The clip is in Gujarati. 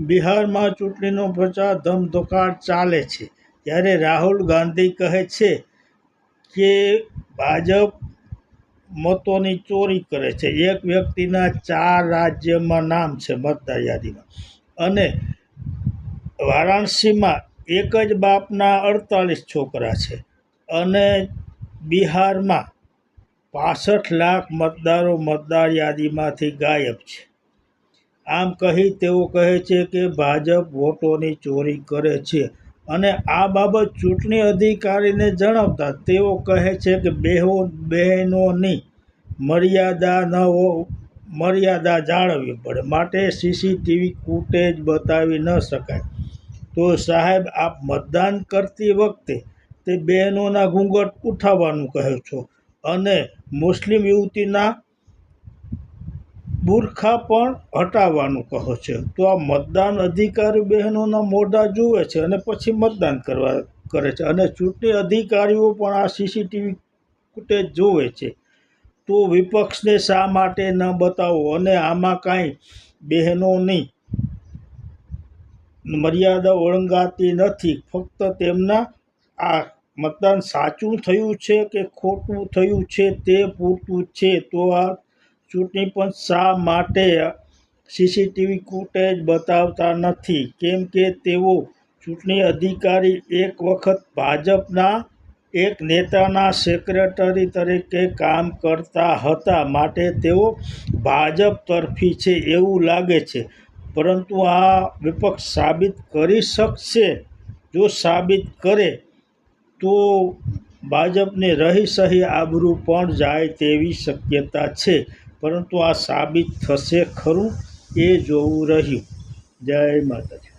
બિહારમાં ચૂંટણીનો પ્રચાર ધમધોકાર ચાલે છે, ત્યારે રાહુલ ગાંધી કહે છે કે ભાજપ મતોની ચોરી કરે છે. એક વ્યક્તિના 4 રાજ્યમાં નામ છે મતદાર યાદીમાં, અને વારાણસીમાં એક જ બાપના 48 છોકરા છે, અને બિહારમાં 65 લાખ મતદારો મતદાર યાદીમાંથી ગાયબ છે. આમ કહી તેઓ કહે છે કે ભાજપ વોટોની ચોરી કરે છે, અને આ બાબત ચૂંટણી અધિકારીને જણાવતા તેઓ કહે છે કે બહેનોની મર્યાદા જાળવવી પડે, માટે સીસીટીવી ફૂટેજ બતાવી ન શકાય. તો સાહેબ, આપ મતદાન કરતી વખતે તે બહેનોના ઘૂંઘટ ઉઠાવવાનું કહો છો, અને મુસ્લિમ યુવતીના બુરખા પણ હટાવવાનું કહો છો. તો આ મતદાન અધિકારી બહેનોના મોઢા જુએ છે અને પછી મતદાન કરે છે, અને ચૂંટણી અધિકારીઓ પણ આ સીસીટીવી ફૂટેજ જોવે છે. તો વિપક્ષને શા માટે ન બતાવો? અને આમાં કાંઈ બહેનોની મર્યાદા ઓળંગાતી નથી. ફક્ત તેમના આ મતદાન સાચું થયું છે કે ખોટું થયું છે તે પૂરતું છે. તો આ ચૂંટણી પંચ શા માટે સીસીટીવી ફૂટેજ બતાવતા નથી? કેમ કે તેઓ ચૂંટણી અધિકારી એક વખત ભાજપના એક નેતાના સેક્રેટરી તરીકે કામ કરતા હતા, માટે તેઓ ભાજપ તરફી છે એવું લાગે છે. પરંતુ આ વિપક્ષ સાબિત કરી શકશે? જો સાબિત કરે તો ભાજપને રહી સહી આબરૂ પણ જાય તેવી શક્યતા છે. પરંતુ આ સાબિત થશે ખરું? એ જોવું રહ્યું. જય માતાજી.